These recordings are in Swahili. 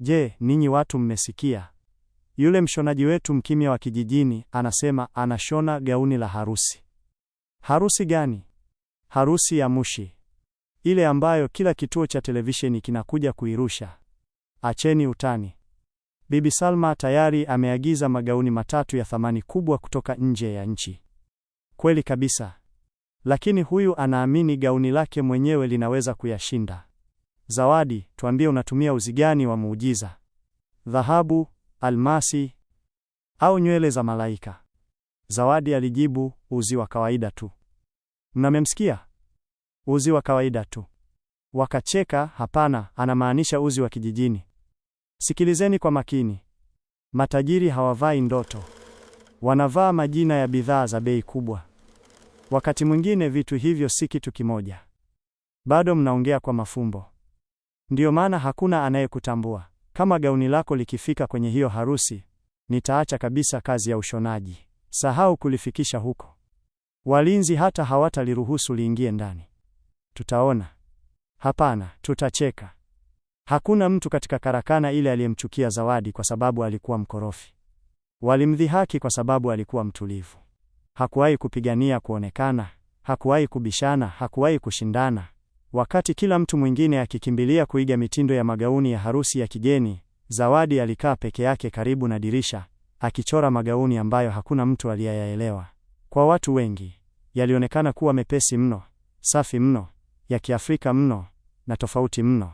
Je, ninyi watu mmesikia? Yule mshonaji wetu mkimya wa kijijini anasema anashona gauni la harusi. Harusi gani? Harusi ya Mushi. Ile ambayo kila kituo cha televisheni kinakuja kuirusha. Acheni utani. Bibi Salma tayari ameagiza magauni 3 ya thamani kubwa kutoka nje ya nchi. Kweli kabisa. Lakini huyu anaamini gauni lake mwenyewe linaweza kuyashinda. Zawadi, tuambie unatumia uzi gani wa muujiza? Dhahabu, almasi au nywele za malaika? Zawadi alijibu, uzi wa kawaida tu. Mnamemsikia? Uzi wa kawaida tu. Wakacheka, hapana, anamaanisha uzi wa kijijini. Sikilizeni kwa makini. Matajiri hawavai ndoto. Wanavaa majina ya bidhaa za bei kubwa. Wakati mwingine vitu hivyo si kitu kimoja. Bado mnaongea kwa mafumbo. Ndiyo maana hakuna anayekutambua. Kama gauni lako likifika kwenye hiyo harusi, nitaacha kabisa kazi ya ushonaji. Sahau kulifikisha huko. Walinzi hata hawataliruhusu liingie ndani. Tutaona. Hapana, tutacheka. Hakuna mtu katika karakana ile aliyemchukia Zawadi kwa sababu alikuwa mkorofi. Walimdhihaki kwa sababu alikuwa mtulivu. Hakuwahi kupigania kuonekana, hakuwahi kubishana, hakuwahi kushindana. Wakati kila mtu mwingine akikimbilia kuiga mitindo ya magauni ya harusi ya kigeni, Zawadi alikaa peke yake karibu na dirisha, akichora magauni ambayo hakuna mtu aliyeyaelewa. Kwa watu wengi, yalionekana kuwa mepesi mno, safi mno, ya Kiafrika mno, na tofauti mno.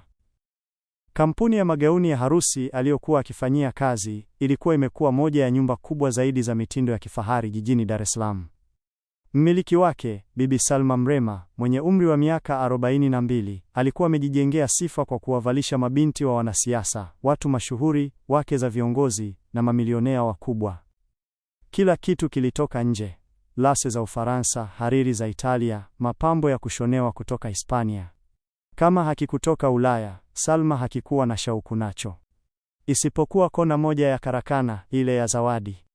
Kampuni ya magauni ya harusi aliyokuwa akifanyia kazi ilikuwa imekuwa moja ya nyumba kubwa zaidi za mitindo ya kifahari jijini Dar es Salaam. Mmiliki wake, Bibi Salma Mrema, mwenye umri wa miaka 42, alikuwa amejijengea sifa kwa kuwavalisha mabinti wa wanasiasa, watu mashuhuri, wake za viongozi na mamilionea wakubwa. Kila kitu kilitoka nje: lase za Ufaransa, hariri za Italia, mapambo ya kushonewa kutoka Hispania. Kama hakikutoka Ulaya, Salma hakikuwa na shauku nacho. Isipokuwa kona moja ya karakana, ile ya Zawadi.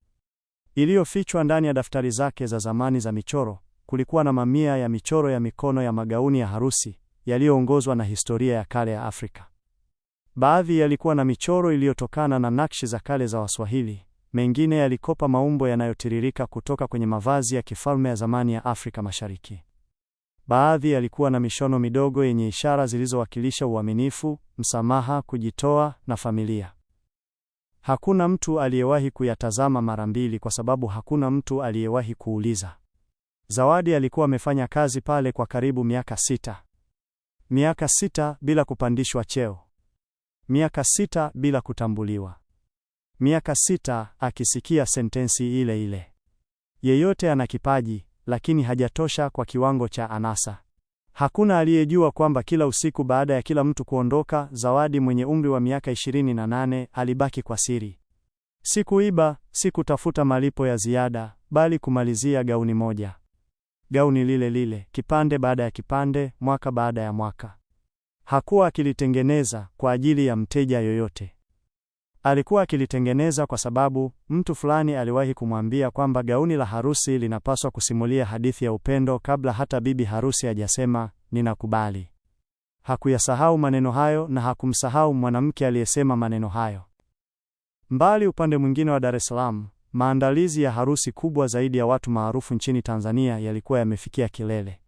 Iliyofichwa ndani ya daftari zake za zamani za michoro, kulikuwa na mamia ya michoro ya mikono ya magauni ya harusi, yaliyoongozwa na historia ya kale ya Afrika. Baadhi yalikuwa na michoro iliyotokana na nakshi za kale za Waswahili, mengine yalikopa maumbo yanayotiririka kutoka kwenye mavazi ya kifalme ya zamani ya Afrika Mashariki. Baadhi yalikuwa na mishono midogo yenye ishara zilizowakilisha uaminifu, msamaha, kujitoa na familia. Hakuna mtu aliyewahi kuyatazama mara mbili kwa sababu hakuna mtu aliyewahi kuuliza. Zawadi alikuwa amefanya kazi pale kwa karibu miaka 6. Miaka 6 bila kupandishwa cheo. Miaka 6 bila kutambuliwa. Miaka 6 akisikia sentensi ile ile. Yeyote ana kipaji, lakini hajatosha kwa kiwango cha anasa. Hakuna aliyejua kwamba kila usiku baada ya kila mtu kuondoka, Zawadi mwenye umri wa miaka 28 alibaki kwa siri. Si kuiba, si kutafuta malipo ya ziada, bali kumalizia gauni moja. Gauni lile lile, kipande baada ya kipande, mwaka baada ya mwaka. Hakuwa akilitengeneza kwa ajili ya mteja yoyote. Alikuwa akilitengeneza kwa sababu mtu fulani aliwahi kumwambia kwamba gauni la harusi linapaswa kusimulia hadithi ya upendo kabla hata bibi harusi hajasema ninakubali. Hakuyasahau maneno hayo na hakumsahau mwanamke aliyesema maneno hayo. Mbali upande mwingine wa Dar es Salaam, maandalizi ya harusi kubwa zaidi ya watu maarufu nchini Tanzania yalikuwa yamefikia kilele.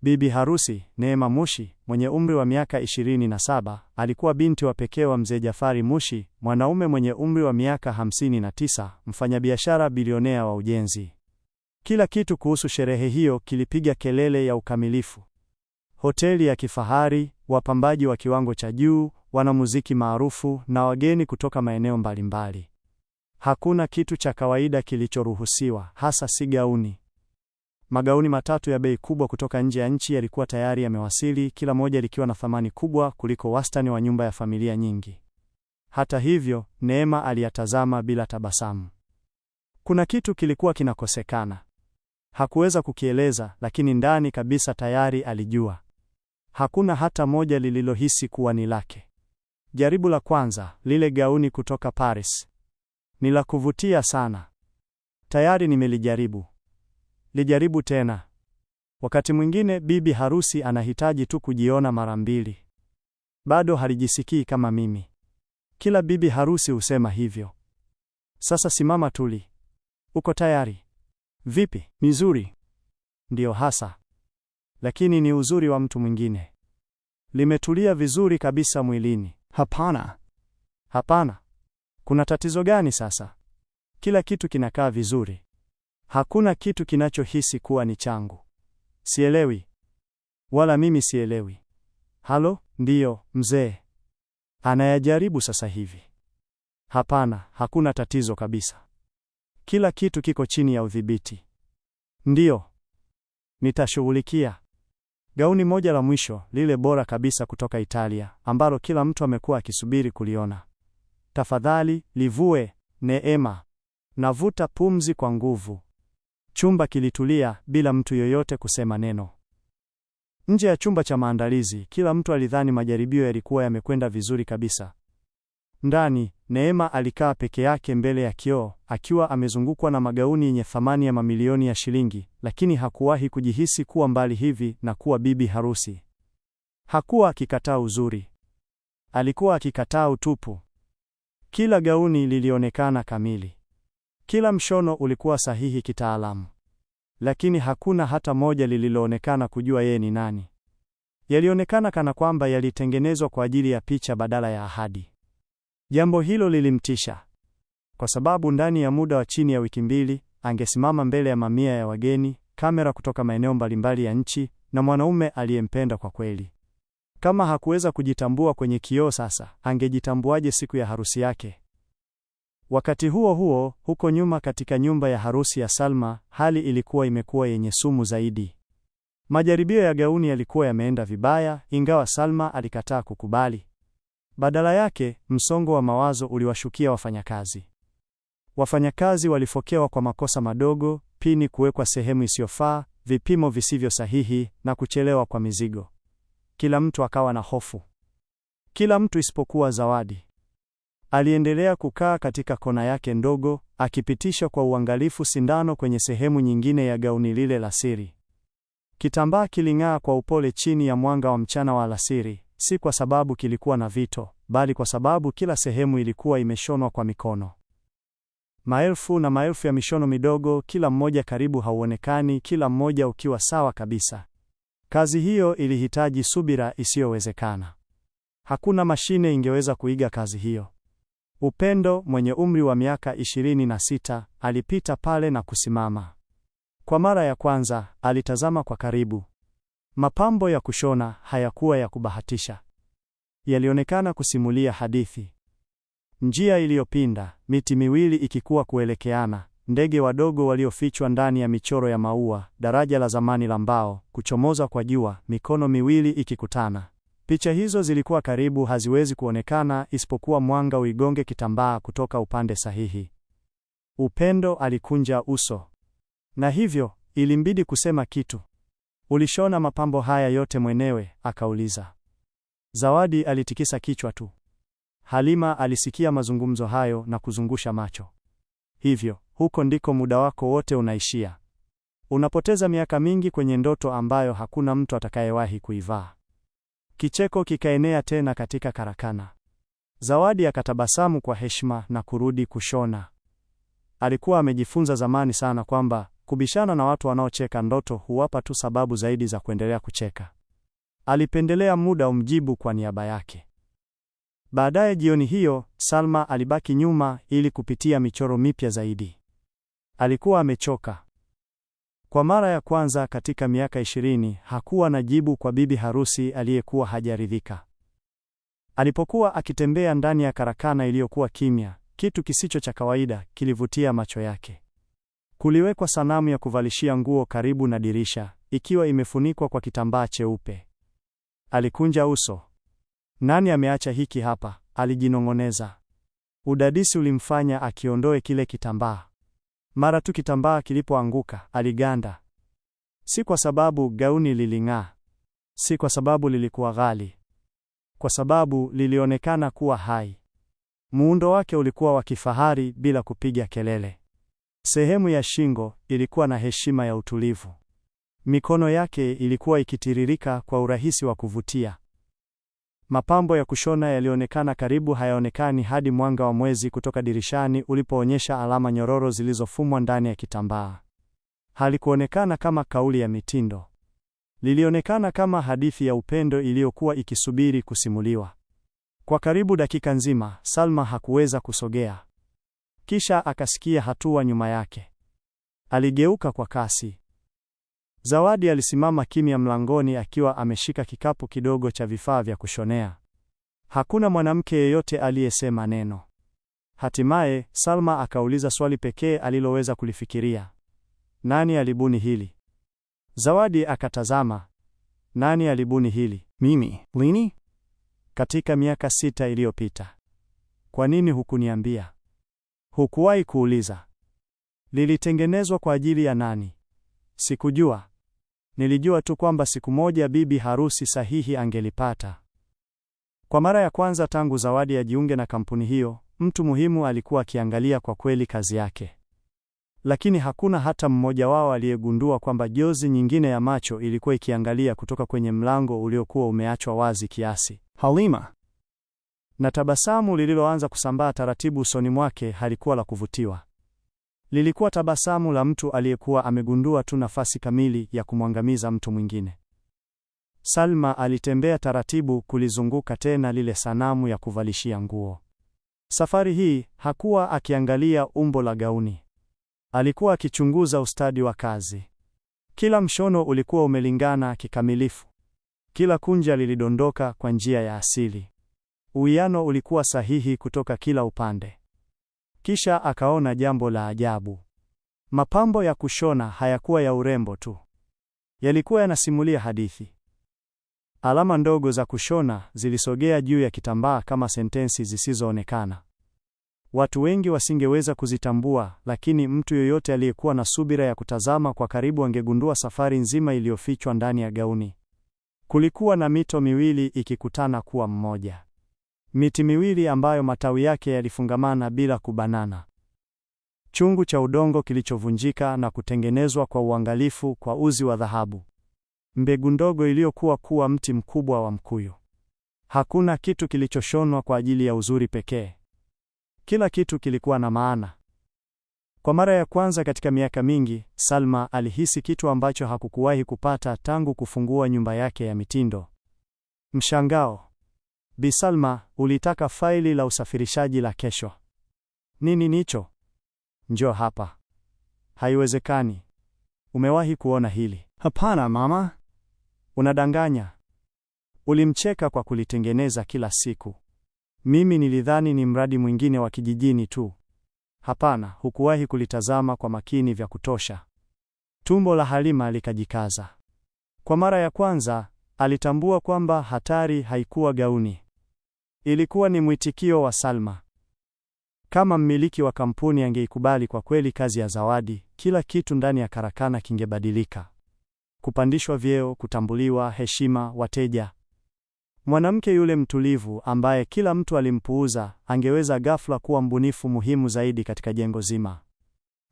Bibi harusi, Neema Mushi, mwenye umri wa miaka 27, alikuwa binti wa pekee wa Mzee Jafari Mushi, mwanaume mwenye umri wa miaka 59, mfanyabiashara bilionea wa ujenzi. Kila kitu kuhusu sherehe hiyo kilipiga kelele ya ukamilifu. Hoteli ya kifahari, wapambaji wa kiwango cha juu, wanamuziki maarufu na wageni kutoka maeneo mbalimbali. Hakuna kitu cha kawaida kilichoruhusiwa, hasa si gauni. Magauni 3 ya bei kubwa kutoka nje ya nchi yalikuwa tayari yamewasili, kila moja likiwa na thamani kubwa kuliko wastani wa nyumba ya familia nyingi. Hata hivyo, Neema aliyatazama bila tabasamu. Kuna kitu kilikuwa kinakosekana. Hakuweza kukieleza, lakini ndani kabisa tayari alijua. Hakuna hata moja lililohisi kuwa ni lake. Jaribu la kwanza, lile gauni kutoka Paris. Ni la kuvutia sana. Tayari nimelijaribu. Lijaribu tena. Wakati mwingine bibi harusi anahitaji tu kujiona mara mbili. Bado halijisikii kama mimi. Kila bibi harusi husema hivyo. Sasa simama tuli. Uko tayari? Vipi? Nzuri. Ndiyo hasa. Lakini ni uzuri wa mtu mwingine. Limetulia vizuri kabisa mwilini. Hapana. Hapana. Kuna tatizo gani sasa? Kila kitu kinakaa vizuri. Hakuna kitu kinachohisi kuwa ni changu. Sielewi. Wala mimi sielewi. Halo, ndiyo, mzee. Anayajaribu sasa hivi. Hapana, hakuna tatizo kabisa. Kila kitu kiko chini ya udhibiti. Ndiyo. Nitashughulikia. Gauni moja la mwisho, lile bora kabisa kutoka Italia, ambalo kila mtu amekuwa akisubiri kuliona. Tafadhali, livue, Neema. Navuta pumzi kwa nguvu. Chumba kilitulia bila mtu yoyote kusema neno. Nje ya chumba cha maandalizi, kila mtu alidhani majaribio yalikuwa yamekwenda vizuri kabisa. Ndani, Neema alikaa peke yake mbele ya kioo, akiwa amezungukwa na magauni yenye thamani ya mamilioni ya shilingi, lakini hakuwahi kujihisi kuwa mbali hivi na kuwa bibi harusi. Hakuwa akikataa uzuri. Alikuwa akikataa utupu. Kila gauni lilionekana kamili. Kila mshono ulikuwa sahihi kitaalamu. Lakini hakuna hata moja lililoonekana kujua yeye ni nani. Yalionekana kana kwamba yalitengenezwa kwa ajili ya picha badala ya ahadi. Jambo hilo lilimtisha. Kwa sababu ndani ya muda wa chini ya wiki mbili, angesimama mbele ya mamia ya wageni, kamera kutoka maeneo mbalimbali ya nchi, na mwanaume aliyempenda kwa kweli. Kama hakuweza kujitambua kwenye kioo sasa, angejitambuaje siku ya harusi yake? Wakati huo huo, huko nyuma katika nyumba ya harusi ya Salma, hali ilikuwa imekuwa yenye sumu zaidi. Majaribio ya gauni yalikuwa yameenda vibaya, ingawa Salma alikataa kukubali. Badala yake, msongo wa mawazo uliwashukia wafanyakazi. Wafanyakazi walifokewa kwa makosa madogo, pini kuwekwa sehemu isiyofaa, vipimo visivyo sahihi, na kuchelewa kwa mizigo. Kila mtu akawa na hofu. Kila mtu isipokuwa Zawadi. Aliendelea kukaa katika kona yake ndogo, akipitisha kwa uangalifu sindano kwenye sehemu nyingine ya gauni lile la siri. Kitambaa kiling'aa kwa upole chini ya mwanga wa mchana wa alasiri, si kwa sababu kilikuwa na vito, bali kwa sababu kila sehemu ilikuwa imeshonwa kwa mikono. Maelfu na maelfu ya mishono midogo, kila mmoja karibu hauonekani, kila mmoja ukiwa sawa kabisa. Kazi hiyo ilihitaji subira isiyowezekana. Hakuna mashine ingeweza kuiga kazi hiyo. Upendo, mwenye umri wa miaka 26, alipita pale na kusimama. Kwa mara ya kwanza, alitazama kwa karibu. Mapambo ya kushona hayakuwa ya kubahatisha. Yalionekana kusimulia hadithi. Njia iliyopinda, miti miwili ikikua kuelekeana, ndege wadogo waliofichwa ndani ya michoro ya maua, daraja la zamani la mbao, kuchomoza kwa jua, mikono miwili ikikutana. Picha hizo zilikuwa karibu, haziwezi kuonekana isipokuwa mwanga uigonge kitambaa kutoka upande sahihi. Upendo alikunja uso. Na hivyo, ilimbidi kusema kitu. Ulishona mapambo haya yote mwenyewe? Akauliza. Zawadi alitikisa kichwa tu. Halima alisikia mazungumzo hayo na kuzungusha macho. Hivyo, huko ndiko muda wako wote unaishia. Unapoteza miaka mingi kwenye ndoto ambayo hakuna mtu atakayewahi kuivaa. Kicheko kikaenea tena katika karakana. Zawadi akatabasamu kwa heshima na kurudi kushona. Alikuwa amejifunza zamani sana kwamba kubishana na watu wanaocheka ndoto huwapa tu sababu zaidi za kuendelea kucheka. Alipendelea muda umjibu kwa niaba yake. Baadaye jioni hiyo, Salma alibaki nyuma ili kupitia michoro mipya zaidi. Alikuwa amechoka. Kwa mara ya kwanza katika miaka 20, hakuwa na jibu kwa bibi harusi aliyekuwa hajaridhika. Alipokuwa akitembea ndani ya karakana iliyokuwa kimya, kitu kisicho cha kawaida kilivutia macho yake. Kuliwekwa sanamu ya kuvalishia nguo karibu na dirisha, ikiwa imefunikwa kwa kitambaa cheupe. Alikunja uso. Nani ameacha hiki hapa? Alijinong'oneza. Udadisi ulimfanya akiondoe kile kitambaa. Mara tu kitambaa kilipoanguka, aliganda. Si kwa sababu gauni liling'aa. Si kwa sababu lilikuwa ghali. Kwa sababu lilionekana kuwa hai. Muundo wake ulikuwa wa kifahari bila kupiga kelele. Sehemu ya shingo ilikuwa na heshima ya utulivu. Mikono yake ilikuwa ikitiririka kwa urahisi wa kuvutia. Mapambo ya kushona yalionekana karibu hayaonekani hadi mwanga wa mwezi kutoka dirishani ulipoonyesha alama nyororo zilizofumwa ndani ya kitambaa. Halikuonekana kama kauli ya mitindo. Lilionekana kama hadithi ya upendo iliyokuwa ikisubiri kusimuliwa. Kwa karibu dakika nzima, Salma hakuweza kusogea. Kisha akasikia hatua nyuma yake. Aligeuka kwa kasi. Zawadi alisimama kimya mlangoni akiwa ameshika kikapu kidogo cha vifaa vya kushonea. Hakuna mwanamke yeyote aliyesema neno. Hatimaye, Salma akauliza swali pekee aliloweza kulifikiria. Nani alibuni hili? Zawadi akatazama. Nani alibuni hili? Mimi. Lini? Katika miaka 6 iliyopita. Kwa nini hukuniambia? Hukuwahi kuuliza. Lilitengenezwa kwa ajili ya nani? Sikujua. Nilijua tu kwamba siku moja bibi harusi sahihi angelipata. Kwa mara ya kwanza tangu Zawadi ajiunge na kampuni hiyo, mtu muhimu alikuwa akiangalia kwa kweli kazi yake. Lakini hakuna hata mmoja wao aliyegundua kwamba jozi nyingine ya macho ilikuwa ikiangalia kutoka kwenye mlango uliokuwa umeachwa wazi kiasi. Halima. Na tabasamu lililoanza kusambaa taratibu usoni mwake halikuwa la kuvutiwa. Lilikuwa tabasamu la mtu aliyekuwa amegundua tu nafasi kamili ya kumwangamiza mtu mwingine. Salma alitembea taratibu kulizunguka tena lile sanamu ya kuvalishia nguo. Safari hii hakuwa akiangalia umbo la gauni. Alikuwa akichunguza ustadi wa kazi. Kila mshono ulikuwa umelingana kikamilifu. Kila kunja lilidondoka kwa njia ya asili. Uwiano ulikuwa sahihi kutoka kila upande. Kisha akaona jambo la ajabu. Mapambo ya kushona hayakuwa ya urembo tu. Yalikuwa yanasimulia hadithi. Alama ndogo za kushona zilisogea juu ya kitambaa kama sentensi zisizoonekana. Watu wengi wasingeweza kuzitambua, lakini mtu yoyote aliyekuwa na subira ya kutazama kwa karibu angegundua safari nzima iliyofichwa ndani ya gauni. Kulikuwa na mito miwili ikikutana kuwa mmoja. Miti miwili ambayo matawi yake yalifungamana bila kubanana. Chungu cha udongo kilichovunjika na kutengenezwa kwa uangalifu kwa uzi wa dhahabu. Mbegu ndogo iliyokuwa kuwa mti mkubwa wa mkuyu. Hakuna kitu kilichoshonwa kwa ajili ya uzuri pekee. Kila kitu kilikuwa na maana. Kwa mara ya kwanza katika miaka mingi, Salma alihisi kitu ambacho hakukuwahi kupata tangu kufungua nyumba yake ya mitindo. Mshangao. Bi Salma, ulitaka faili la usafirishaji la kesho. Nini nicho? Njoo hapa. Haiwezekani. Umewahi kuona hili? Hapana mama. Unadanganya. Ulimcheka kwa kulitengeneza kila siku. Mimi nilidhani ni mradi mwingine wa kijijini tu. Hapana, hukuwahi kulitazama kwa makini vya kutosha. Tumbo la Halima likajikaza. Kwa mara ya kwanza, alitambua kwamba hatari haikuwa gauni. Ilikuwa ni mwitikio wa Salma. Kama mmiliki wa kampuni angeikubali kwa kweli kazi ya Zawadi, kila kitu ndani ya karakana kingebadilika. Kupandishwa vyeo, kutambuliwa, heshima, wateja. Mwanamke yule mtulivu ambaye kila mtu alimpuuza, angeweza ghafla kuwa mbunifu muhimu zaidi katika jengo zima.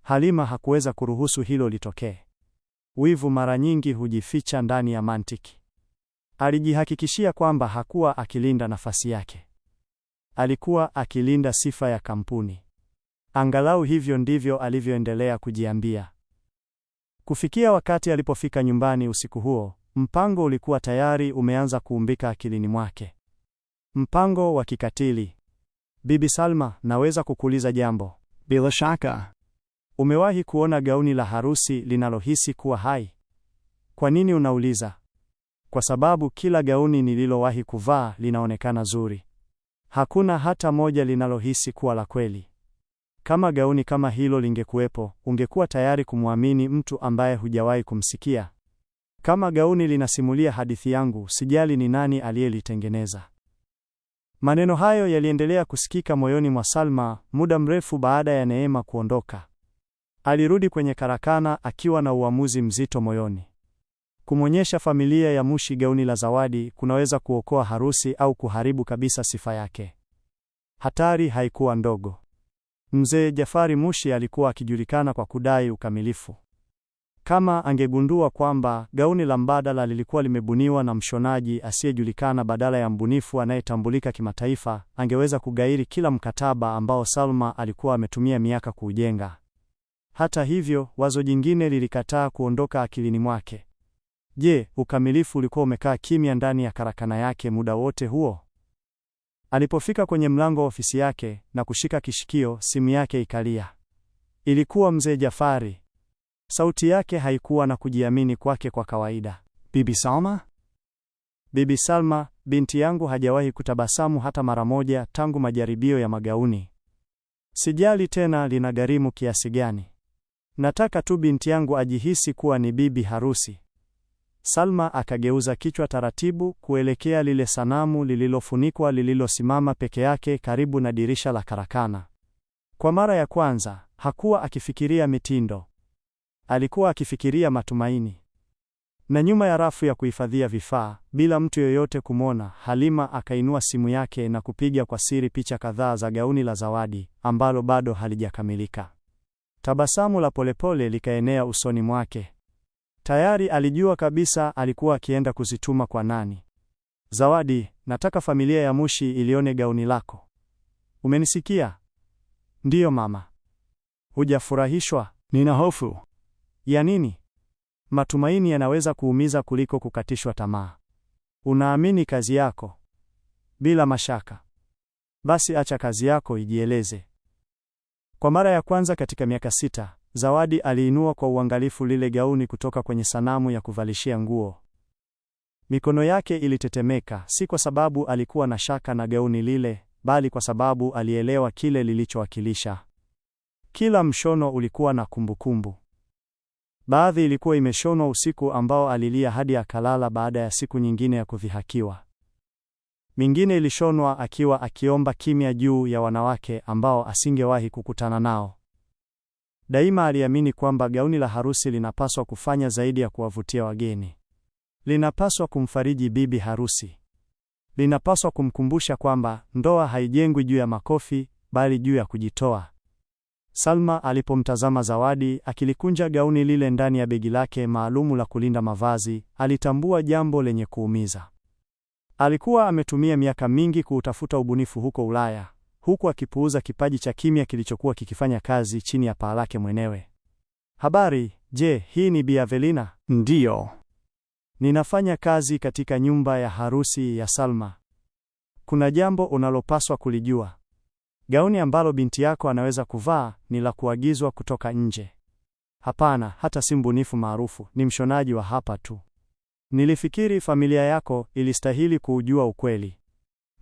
Halima hakuweza kuruhusu hilo litokee. Wivu mara nyingi hujificha ndani ya mantiki. Alijihakikishia kwamba hakuwa akilinda nafasi yake. Alikuwa akilinda sifa ya kampuni. Angalau hivyo ndivyo alivyoendelea kujiambia. Kufikia wakati alipofika nyumbani usiku huo, mpango ulikuwa tayari umeanza kuumbika akilini mwake. Mpango wa kikatili. Bibi Salma, naweza kukuuliza jambo? Bila shaka. Umewahi kuona gauni la harusi linalohisi kuwa hai? Kwa nini unauliza? Kwa sababu kila gauni nililowahi kuvaa linaonekana zuri. Hakuna hata moja linalohisi kuwa la kweli. Kama gauni kama hilo lingekuwepo, ungekuwa tayari kumwamini mtu ambaye hujawahi kumsikia. Kama gauni linasimulia hadithi yangu, sijali ni nani aliyelitengeneza. Maneno hayo yaliendelea kusikika moyoni mwa Salma muda mrefu baada ya Neema kuondoka. Alirudi kwenye karakana akiwa na uamuzi mzito moyoni. Kumwonyesha familia ya Mushi gauni la Zawadi kunaweza kuokoa harusi au kuharibu kabisa sifa yake. Hatari haikuwa ndogo. Mzee Jafari Mushi alikuwa akijulikana kwa kudai ukamilifu. Kama angegundua kwamba gauni la mbadala lilikuwa limebuniwa na mshonaji asiyejulikana badala ya mbunifu anayetambulika kimataifa, angeweza kugairi kila mkataba ambao Salma alikuwa ametumia miaka kuujenga. Hata hivyo, wazo jingine lilikataa kuondoka akilini mwake. Je, ukamilifu ulikuwa umekaa kimya ndani ya karakana yake muda wote huo? Alipofika kwenye mlango wa ofisi yake na kushika kishikio, simu yake ikalia. Ilikuwa Mzee Jafari. Sauti yake haikuwa na kujiamini kwake kwa kawaida. Bibi Salma? Bibi Salma, binti yangu hajawahi kutabasamu hata mara moja tangu majaribio ya magauni. Sijali tena linagharimu kiasi gani. Nataka tu binti yangu ajihisi kuwa ni bibi harusi. Salma akageuza kichwa taratibu kuelekea lile sanamu lililofunikwa lililosimama peke yake karibu na dirisha la karakana. Kwa mara ya kwanza, hakuwa akifikiria mitindo. Alikuwa akifikiria matumaini. Na nyuma ya rafu ya kuhifadhia vifaa, bila mtu yoyote kumwona, Halima akainua simu yake na kupiga kwa siri picha kadhaa za gauni la Zawadi ambalo bado halijakamilika. Tabasamu la polepole likaenea usoni mwake. Tayari alijua kabisa alikuwa akienda kuzituma kwa nani. Zawadi, nataka familia ya Mushi ilione gauni lako. Umenisikia? Ndiyo mama. Hujafurahishwa? Nina hofu. Ya nini? Matumaini yanaweza kuumiza kuliko kukatishwa tamaa. Unaamini kazi yako? Bila mashaka. Basi acha kazi yako ijieleze. Kwa mara ya kwanza katika miaka 6, Zawadi aliinua kwa uangalifu lile gauni kutoka kwenye sanamu ya kuvalishia nguo. Mikono yake ilitetemeka, si kwa sababu alikuwa na shaka na gauni lile, bali kwa sababu alielewa kile lilichowakilisha. Kila mshono ulikuwa na kumbukumbu. Baadhi ilikuwa imeshonwa usiku ambao alilia hadi akalala baada ya siku nyingine ya kudhihakiwa. Mingine ilishonwa akiwa akiomba kimya juu ya wanawake ambao asingewahi kukutana nao. Daima aliamini kwamba gauni la harusi linapaswa kufanya zaidi ya kuwavutia wageni. Linapaswa kumfariji bibi harusi. Linapaswa kumkumbusha kwamba ndoa haijengwi juu ya makofi, bali juu ya kujitoa. Salma alipomtazama Zawadi akilikunja gauni lile ndani ya begi lake maalumu la kulinda mavazi, alitambua jambo lenye kuumiza. Alikuwa ametumia miaka mingi kuutafuta ubunifu huko Ulaya, huku akipuuza kipaji cha kimya kilichokuwa kikifanya kazi chini ya paa lake mwenyewe. Habari, je, hii ni Bi Avelina? Ndiyo. Ninafanya kazi katika nyumba ya harusi ya Salma. Kuna jambo unalopaswa kulijua. Gauni ambalo binti yako anaweza kuvaa ni la kuagizwa kutoka nje. Hapana, hata si mbunifu maarufu, ni mshonaji wa hapa tu. Nilifikiri familia yako ilistahili kuujua ukweli.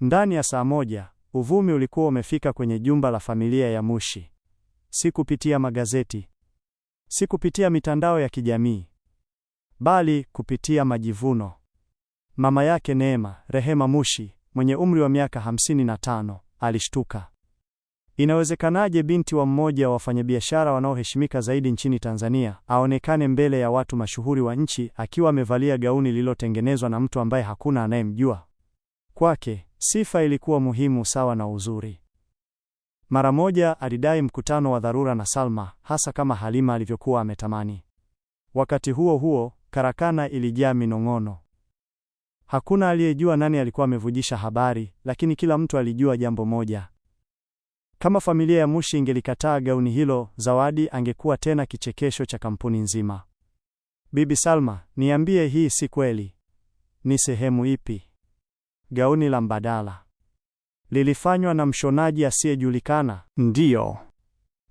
Ndani ya saa moja, uvumi ulikuwa umefika kwenye jumba la familia ya Mushi. Si kupitia magazeti, si kupitia mitandao ya kijamii, bali kupitia majivuno. Mama yake Neema, Rehema Mushi, mwenye umri wa miaka 55, alishtuka. Inawezekanaje binti wa mmoja wa wafanyabiashara wanaoheshimika zaidi nchini Tanzania aonekane mbele ya watu mashuhuri wa nchi akiwa amevalia gauni lililotengenezwa na mtu ambaye hakuna anayemjua? Kwake, sifa ilikuwa muhimu sawa na uzuri. Mara moja alidai mkutano wa dharura na Salma, hasa kama Halima alivyokuwa ametamani. Wakati huo huo, karakana ilijaa minong'ono. Hakuna aliyejua nani alikuwa amevujisha habari, lakini kila mtu alijua jambo moja. Kama familia ya Mushi ingelikataa gauni hilo, Zawadi angekuwa tena kichekesho cha kampuni nzima. Bibi Salma, niambie, hii si kweli. Ni sehemu ipi? Gauni la mbadala lilifanywa na mshonaji asiyejulikana? Ndiyo.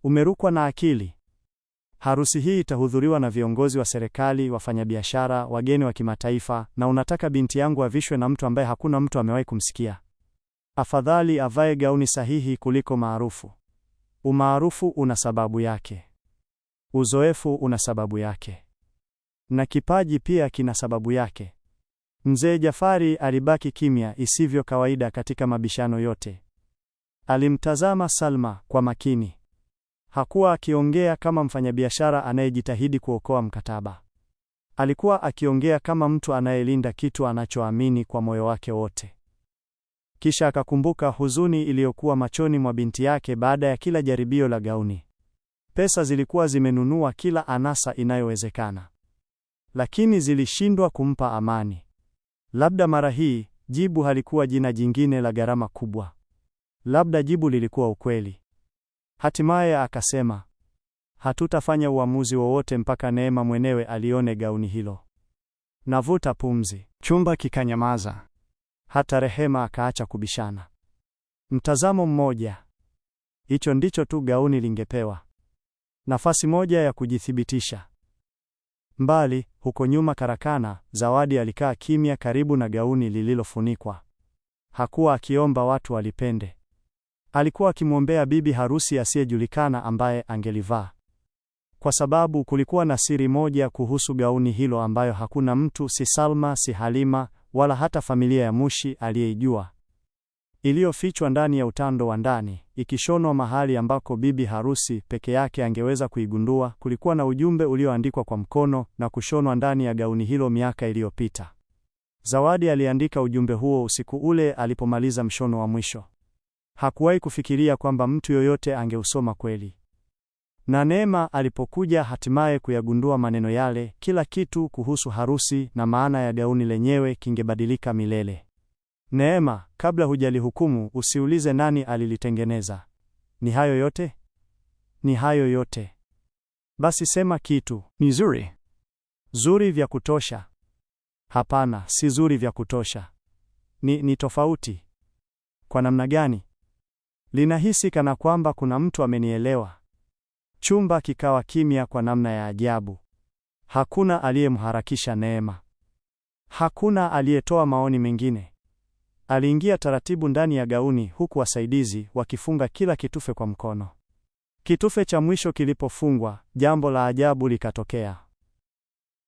Umerukwa na akili. Harusi hii itahudhuriwa na viongozi wa serikali, wafanyabiashara, wageni wa kimataifa, na unataka binti yangu avishwe na mtu ambaye hakuna mtu amewahi kumsikia? Afadhali avae gauni sahihi kuliko maarufu. Umaarufu una sababu yake. Uzoefu una sababu yake. Na kipaji pia kina sababu yake. Mzee Jafari alibaki kimya isivyo kawaida katika mabishano yote. Alimtazama Salma kwa makini. Hakuwa akiongea kama mfanyabiashara anayejitahidi kuokoa mkataba. Alikuwa akiongea kama mtu anayelinda kitu anachoamini kwa moyo wake wote. Kisha akakumbuka huzuni iliyokuwa machoni mwa binti yake baada ya kila jaribio la gauni. Pesa zilikuwa zimenunua kila anasa inayowezekana, lakini zilishindwa kumpa amani. Labda mara hii jibu halikuwa jina jingine la gharama kubwa. Labda jibu lilikuwa ukweli. Hatimaye akasema, hatutafanya uamuzi wowote mpaka Neema mwenyewe alione gauni hilo. Navuta pumzi. Chumba kikanyamaza. Hata Rehema akaacha kubishana. Mtazamo mmoja. Hicho ndicho tu gauni lingepewa. Nafasi moja ya kujithibitisha. Mbali, huko nyuma karakana, Zawadi alikaa kimya karibu na gauni lililofunikwa. Hakuwa akiomba watu walipende. Alikuwa akimwombea bibi harusi asiyejulikana ambaye angelivaa. Kwa sababu kulikuwa na siri moja kuhusu gauni hilo ambayo hakuna mtu, si Salma, si Halima, wala hata familia ya Mushi aliyeijua. Iliyofichwa ndani ya utando wa ndani, ikishonwa mahali ambako bibi harusi peke yake angeweza kuigundua. Kulikuwa na ujumbe ulioandikwa kwa mkono na kushonwa ndani ya gauni hilo miaka iliyopita. Zawadi aliandika ujumbe huo usiku ule alipomaliza mshono wa mwisho. Hakuwahi kufikiria kwamba mtu yoyote angeusoma kweli. Na Neema alipokuja hatimaye kuyagundua maneno yale, kila kitu kuhusu harusi na maana ya gauni lenyewe kingebadilika milele. Neema, kabla hujalihukumu, usiulize nani alilitengeneza. Ni hayo yote? Ni hayo yote. Basi sema kitu. Ni zuri. Zuri vya kutosha. Hapana, si zuri vya kutosha. Ni tofauti. Kwa namna gani? Linahisi kana kwamba kuna mtu amenielewa. Chumba kikawa kimya kwa namna ya ajabu. Hakuna aliyemharakisha Neema. Hakuna aliyetoa maoni mengine. Aliingia taratibu ndani ya gauni huku wasaidizi wakifunga kila kitufe kwa mkono. Kitufe cha mwisho kilipofungwa, jambo la ajabu likatokea.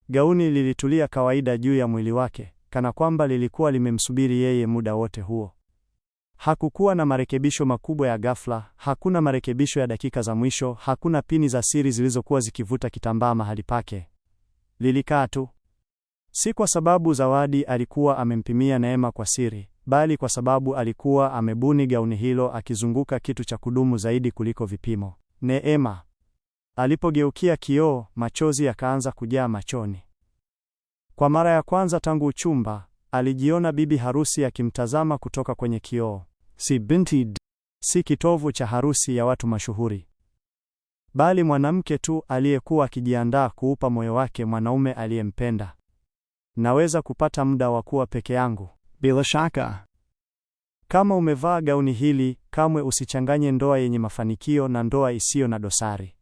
Gauni lilitulia kawaida juu ya mwili wake, kana kwamba lilikuwa limemsubiri yeye muda wote huo. Hakukuwa na marekebisho makubwa ya ghafla, hakuna marekebisho ya dakika za mwisho, hakuna pini za siri zilizokuwa zikivuta kitambaa mahali pake. Lilikaa tu. Si kwa sababu Zawadi alikuwa amempimia Neema kwa siri, bali kwa sababu alikuwa amebuni gauni hilo akizunguka kitu cha kudumu zaidi kuliko vipimo. Neema alipogeukia kioo, machozi yakaanza kujaa machoni. Kwa mara ya kwanza tangu uchumba, alijiona bibi harusi akimtazama kutoka kwenye kioo. Si binti, si kitovu cha harusi ya watu mashuhuri, bali mwanamke tu aliyekuwa akijiandaa kuupa moyo wake mwanaume aliyempenda. Naweza kupata muda wa kuwa peke yangu? Bila shaka. Kama umevaa gauni hili, kamwe usichanganye ndoa yenye mafanikio na ndoa isiyo na dosari.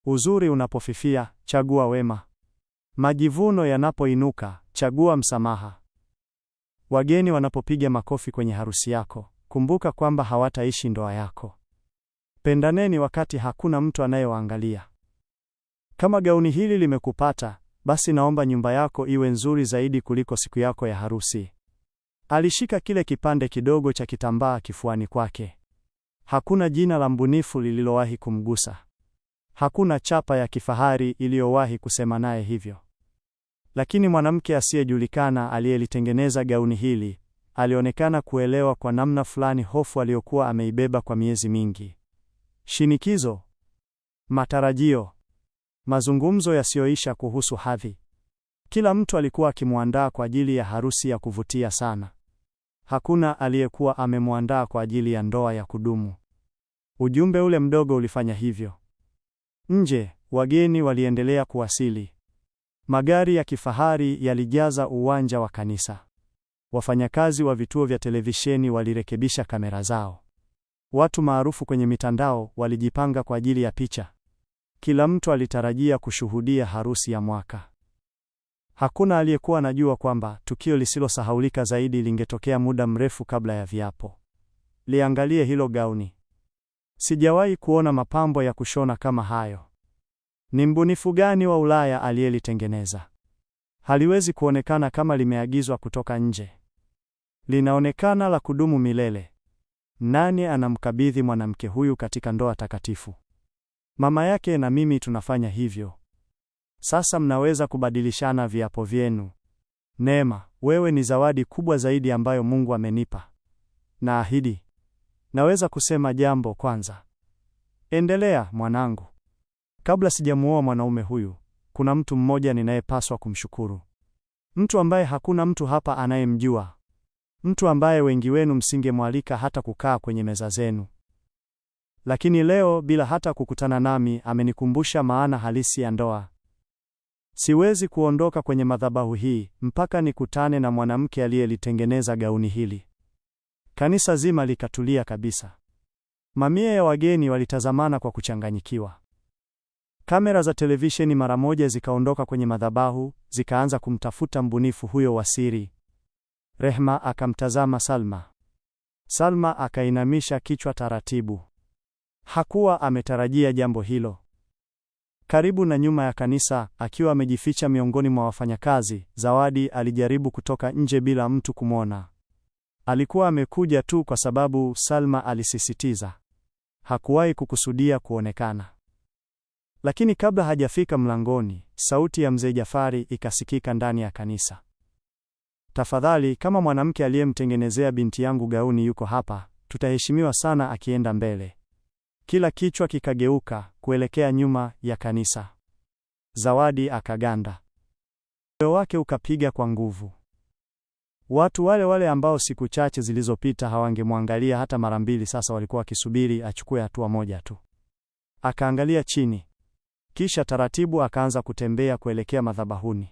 Uzuri unapofifia, chagua wema. Majivuno yanapoinuka, chagua msamaha. Wageni wanapopiga makofi kwenye harusi yako, kumbuka kwamba hawataishi ndoa yako. Pendaneni wakati hakuna mtu anayewaangalia. Kama gauni hili limekupata, basi naomba nyumba yako iwe nzuri zaidi kuliko siku yako ya harusi. Alishika kile kipande kidogo cha kitambaa kifuani kwake. Hakuna jina la mbunifu lililowahi kumgusa. Hakuna chapa ya kifahari iliyowahi kusema naye hivyo. Lakini mwanamke asiyejulikana aliyelitengeneza gauni hili, alionekana kuelewa kwa namna fulani hofu aliyokuwa ameibeba kwa miezi mingi. Shinikizo, matarajio, mazungumzo yasiyoisha kuhusu hadhi. Kila mtu alikuwa akimwandaa kwa ajili ya harusi ya kuvutia sana. Hakuna aliyekuwa amemwandaa kwa ajili ya ndoa ya kudumu. Ujumbe ule mdogo ulifanya hivyo. Nje, wageni waliendelea kuwasili. Magari ya kifahari yalijaza uwanja wa kanisa. Wafanyakazi wa vituo vya televisheni walirekebisha kamera zao. Watu maarufu kwenye mitandao walijipanga kwa ajili ya picha. Kila mtu alitarajia kushuhudia harusi ya mwaka. Hakuna aliyekuwa anajua kwamba tukio lisilosahaulika zaidi lingetokea muda mrefu kabla ya viapo. Liangalie hilo gauni. Sijawahi kuona mapambo ya kushona kama hayo. Ni mbunifu gani wa Ulaya aliyelitengeneza? Haliwezi kuonekana kama limeagizwa kutoka nje. Linaonekana la kudumu milele. Nani anamkabidhi mwanamke huyu katika ndoa takatifu? Mama yake na mimi tunafanya hivyo. Sasa mnaweza kubadilishana viapo vyenu. Neema, wewe ni zawadi kubwa zaidi ambayo Mungu amenipa. Naahidi. Naweza kusema jambo kwanza? Endelea, mwanangu. Kabla sijamuoa mwanaume huyu, kuna mtu mmoja ninayepaswa kumshukuru. Mtu ambaye hakuna mtu hapa anayemjua. Mtu ambaye wengi wenu msingemwalika hata kukaa kwenye meza zenu. Lakini leo, bila hata kukutana nami, amenikumbusha maana halisi ya ndoa. Siwezi kuondoka kwenye madhabahu hii mpaka nikutane na mwanamke aliyelitengeneza gauni hili. Kanisa zima likatulia kabisa. Mamia ya wageni walitazamana kwa kuchanganyikiwa. Kamera za televisheni mara moja zikaondoka kwenye madhabahu, zikaanza kumtafuta mbunifu huyo wa siri. Rehma akamtazama Salma. Salma akainamisha kichwa taratibu. Hakuwa ametarajia jambo hilo. Karibu na nyuma ya kanisa, akiwa amejificha miongoni mwa wafanyakazi, Zawadi alijaribu kutoka nje bila mtu kumwona. Alikuwa amekuja tu kwa sababu Salma alisisitiza. Hakuwahi kukusudia kuonekana. Lakini kabla hajafika mlangoni, sauti ya mzee Jafari ikasikika ndani ya kanisa. Tafadhali, kama mwanamke aliyemtengenezea binti yangu gauni yuko hapa, tutaheshimiwa sana akienda mbele. Kila kichwa kikageuka kuelekea nyuma ya kanisa. Zawadi akaganda. Moyo wake ukapiga kwa nguvu. Watu wale ambao siku chache zilizopita hawangemwangalia hata mara mbili sasa walikuwa wakisubiri achukue hatua moja tu. Akaangalia chini. Kisha taratibu akaanza kutembea kuelekea madhabahuni.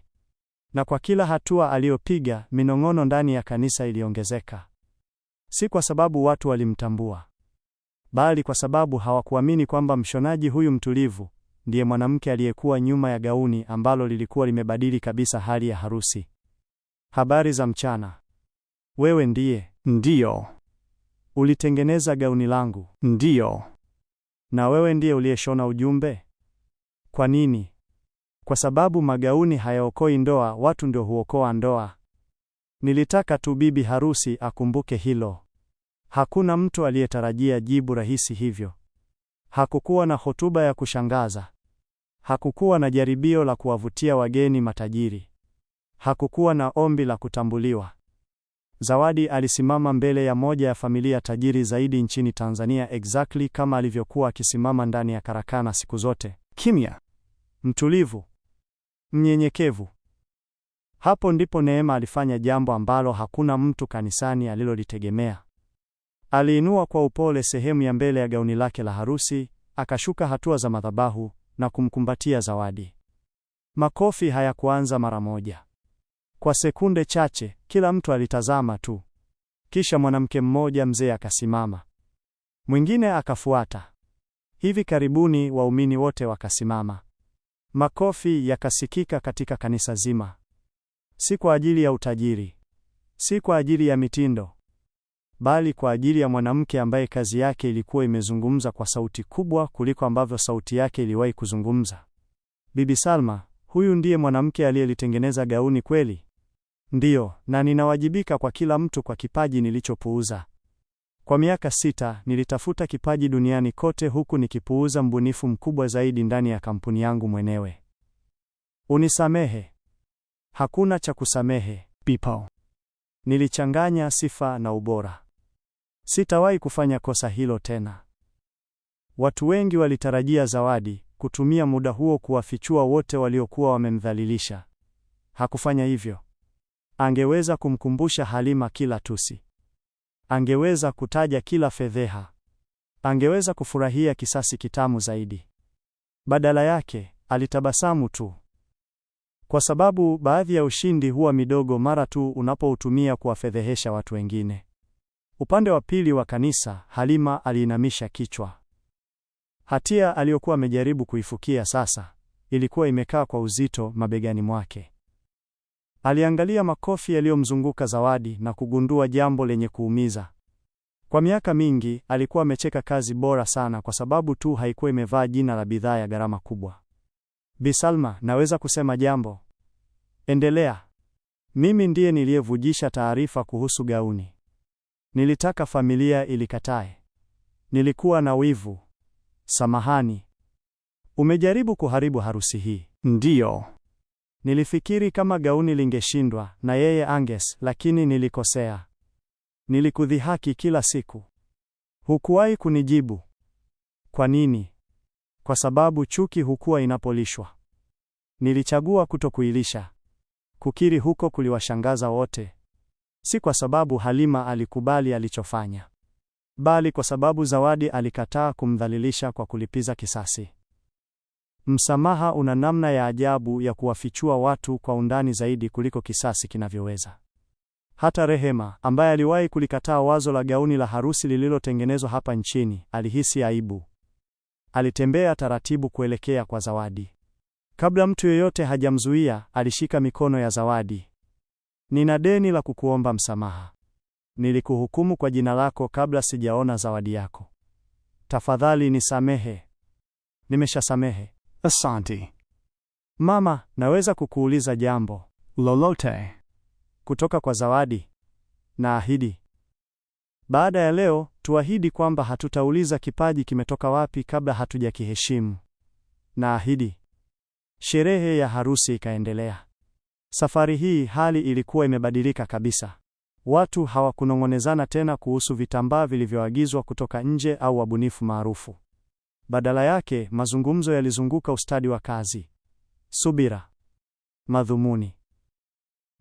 Na kwa kila hatua aliyopiga, minong'ono ndani ya kanisa iliongezeka. Si kwa sababu watu walimtambua, bali kwa sababu hawakuamini kwamba mshonaji huyu mtulivu ndiye mwanamke aliyekuwa nyuma ya gauni ambalo lilikuwa limebadili kabisa hali ya harusi. Habari za mchana. Wewe ndiye? Ndiyo. Ulitengeneza gauni langu? Ndiyo. Na wewe ndiye uliyeshona ujumbe? Kwa nini? Kwa sababu magauni hayaokoi ndoa, watu ndio huokoa ndoa. Nilitaka tu bibi harusi akumbuke hilo. Hakuna mtu aliyetarajia jibu rahisi hivyo. Hakukuwa na hotuba ya kushangaza. Hakukuwa na jaribio la kuwavutia wageni matajiri. Hakukuwa na ombi la kutambuliwa. Zawadi alisimama mbele ya moja ya familia tajiri zaidi nchini Tanzania, exactly kama alivyokuwa akisimama ndani ya karakana siku zote. Kimya. Mtulivu. Mnyenyekevu. Hapo ndipo Neema alifanya jambo ambalo hakuna mtu kanisani alilolitegemea. Aliinua kwa upole sehemu ya mbele ya gauni lake la harusi, akashuka hatua za madhabahu na kumkumbatia Zawadi. Makofi hayakuanza mara moja. Kwa sekunde chache, kila mtu alitazama tu. Kisha mwanamke mmoja mzee akasimama. Mwingine akafuata. Hivi karibuni waumini wote wakasimama. Makofi yakasikika katika kanisa zima. Si kwa ajili ya utajiri, si kwa ajili ya mitindo, bali kwa ajili ya mwanamke ambaye kazi yake ilikuwa imezungumza kwa sauti kubwa kuliko ambavyo sauti yake iliwahi kuzungumza. Bibi Salma, huyu ndiye mwanamke aliyelitengeneza gauni kweli? Ndiyo, na ninawajibika kwa kila mtu kwa kipaji nilichopuuza. Kwa miaka 6 nilitafuta kipaji duniani kote huku nikipuuza mbunifu mkubwa zaidi ndani ya kampuni yangu mwenyewe. Unisamehe. Hakuna cha kusamehe, People. Nilichanganya sifa na ubora. Sitawahi kufanya kosa hilo tena. Watu wengi walitarajia Zawadi kutumia muda huo kuwafichua wote waliokuwa wamemdhalilisha. Hakufanya hivyo. Angeweza kumkumbusha Halima kila tusi. Angeweza kutaja kila fedheha. Angeweza kufurahia kisasi kitamu zaidi. Badala yake, alitabasamu tu. Kwa sababu baadhi ya ushindi huwa midogo mara tu unapoutumia kuwafedhehesha watu wengine. Upande wa pili wa kanisa, Halima aliinamisha kichwa. Hatia aliyokuwa amejaribu kuifukia sasa ilikuwa imekaa kwa uzito mabegani mwake. Aliangalia makofi yaliyomzunguka Zawadi na kugundua jambo lenye kuumiza. Kwa miaka mingi alikuwa amecheka kazi bora sana kwa sababu tu haikuwa imevaa jina la bidhaa ya gharama kubwa. Bi Salma, naweza kusema jambo? Endelea. Mimi ndiye niliyevujisha taarifa kuhusu gauni. Nilitaka familia ilikatae. Nilikuwa na wivu. Samahani. Umejaribu kuharibu harusi hii. Ndiyo. Nilifikiri kama gauni lingeshindwa na yeye anges, lakini nilikosea. Nilikudhihaki kila siku. Hukuwahi kunijibu. Kwa nini? kwa sababu chuki hukua inapolishwa. Nilichagua kutokuilisha. Kukiri huko kuliwashangaza wote. Si kwa sababu Halima alikubali alichofanya, bali kwa sababu Zawadi alikataa kumdhalilisha kwa kulipiza kisasi. Msamaha una namna ya ajabu ya kuwafichua watu kwa undani zaidi kuliko kisasi kinavyoweza. Hata Rehema, ambaye aliwahi kulikataa wazo la gauni la harusi lililotengenezwa hapa nchini, alihisi aibu. Alitembea taratibu kuelekea kwa Zawadi. Kabla mtu yeyote hajamzuia, alishika mikono ya Zawadi. Nina deni la kukuomba msamaha. Nilikuhukumu kwa jina lako kabla sijaona zawadi yako. Tafadhali nisamehe. Nimeshasamehe. Asante. Mama, naweza kukuuliza jambo Lolote. kutoka kwa Zawadi? Naahidi. Baada ya leo, tuahidi kwamba hatutauliza kipaji kimetoka wapi kabla hatujakiheshimu. Naahidi. Sherehe ya harusi ikaendelea. Safari hii hali ilikuwa imebadilika kabisa. Watu hawakunong'onezana tena kuhusu vitambaa vilivyoagizwa kutoka nje au wabunifu maarufu. Badala yake, mazungumzo yalizunguka ustadi wa kazi, subira, madhumuni.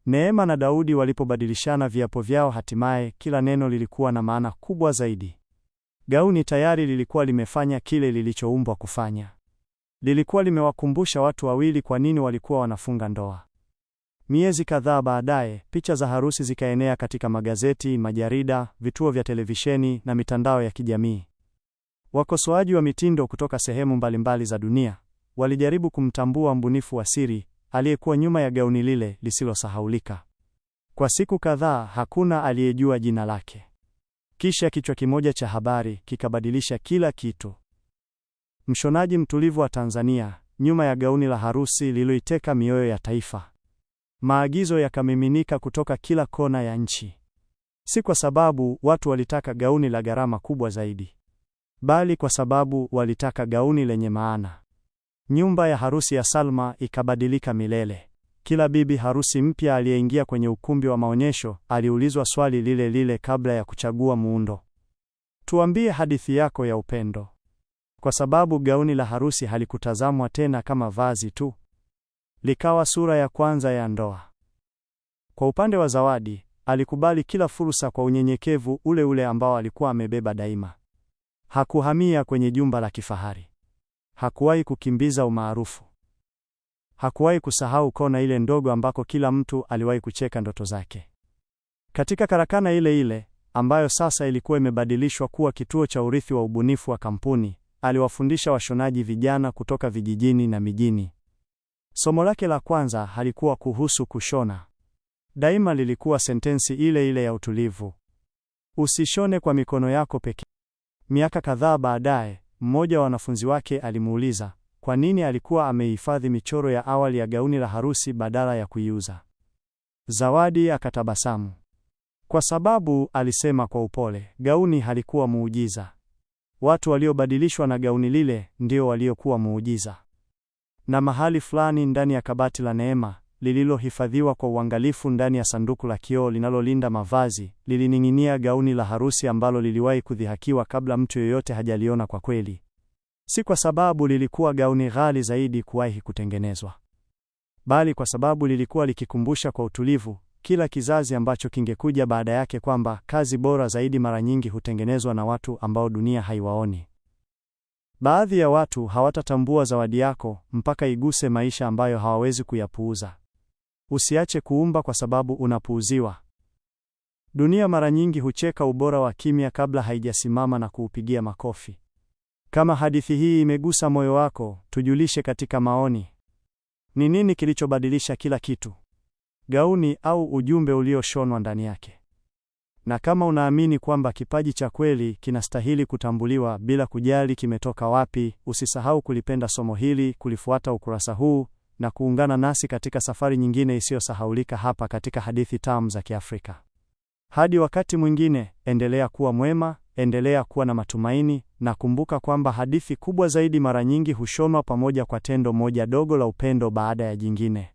Neema na Daudi walipobadilishana viapo vyao, hatimaye kila neno lilikuwa na maana kubwa zaidi. Gauni tayari lilikuwa limefanya kile lilichoumbwa kufanya. Lilikuwa limewakumbusha watu wawili kwa nini walikuwa wanafunga ndoa. Miezi kadhaa baadaye, picha za harusi zikaenea katika magazeti, majarida, vituo vya televisheni na mitandao ya kijamii. Wakosoaji wa mitindo kutoka sehemu mbalimbali za dunia walijaribu kumtambua mbunifu wa siri aliyekuwa nyuma ya gauni lile lisilosahaulika. Kwa siku kadhaa hakuna aliyejua jina lake. Kisha kichwa kimoja cha habari kikabadilisha kila kitu. Mshonaji mtulivu wa Tanzania, nyuma ya gauni la harusi lililoiteka mioyo ya taifa. Maagizo yakamiminika kutoka kila kona ya nchi. Si kwa sababu watu walitaka gauni la gharama kubwa zaidi, bali kwa sababu walitaka gauni lenye maana. Nyumba ya harusi ya Salma ikabadilika milele. Kila bibi harusi mpya aliyeingia kwenye ukumbi wa maonyesho aliulizwa swali lile lile kabla ya kuchagua muundo: tuambie hadithi yako ya upendo. Kwa sababu gauni la harusi halikutazamwa tena kama vazi tu, likawa sura ya kwanza ya ndoa. Kwa upande wa Zawadi, alikubali kila fursa kwa unyenyekevu ule ule ambao alikuwa amebeba daima. Hakuhamia kwenye jumba la kifahari. Hakuwahi kukimbiza umaarufu. Hakuwahi kusahau kona ile ndogo ambako kila mtu aliwahi kucheka ndoto zake. Katika karakana ile ile, ambayo sasa ilikuwa imebadilishwa kuwa kituo cha urithi wa ubunifu wa kampuni, aliwafundisha washonaji vijana kutoka vijijini na mijini. Somo lake la kwanza halikuwa kuhusu kushona. Daima lilikuwa sentensi ile ile ya utulivu: usishone kwa mikono yako pekee. Miaka kadhaa baadaye, mmoja wa wanafunzi wake alimuuliza kwa nini alikuwa amehifadhi michoro ya awali ya gauni la harusi badala ya kuiuza. Zawadi akatabasamu. Kwa sababu, alisema kwa upole, gauni halikuwa muujiza. Watu waliobadilishwa na gauni lile ndio waliokuwa muujiza. Na mahali fulani ndani ya kabati la Neema, lililohifadhiwa kwa uangalifu ndani ya sanduku la kioo linalolinda mavazi, lilining'inia gauni la harusi ambalo liliwahi kudhihakiwa kabla mtu yeyote hajaliona kwa kweli. Si kwa sababu lilikuwa gauni ghali zaidi kuwahi kutengenezwa, bali kwa sababu lilikuwa likikumbusha kwa utulivu kila kizazi ambacho kingekuja baada yake kwamba kazi bora zaidi mara nyingi hutengenezwa na watu ambao dunia haiwaoni. Baadhi ya watu hawatatambua zawadi yako mpaka iguse maisha ambayo hawawezi kuyapuuza. Usiache kuumba kwa sababu unapuuziwa. Dunia mara nyingi hucheka ubora wa kimya kabla haijasimama na kuupigia makofi. Kama hadithi hii imegusa moyo wako, tujulishe katika maoni. Ni nini kilichobadilisha kila kitu? Gauni au ujumbe ulioshonwa ndani yake? Na kama unaamini kwamba kipaji cha kweli kinastahili kutambuliwa bila kujali kimetoka wapi, usisahau kulipenda somo hili, kulifuata ukurasa huu na kuungana nasi katika safari nyingine isiyosahaulika hapa katika Hadithi Tamu za Kiafrika. Hadi wakati mwingine, endelea kuwa mwema, endelea kuwa na matumaini, na kumbuka kwamba hadithi kubwa zaidi mara nyingi hushonwa pamoja kwa tendo moja dogo la upendo baada ya jingine.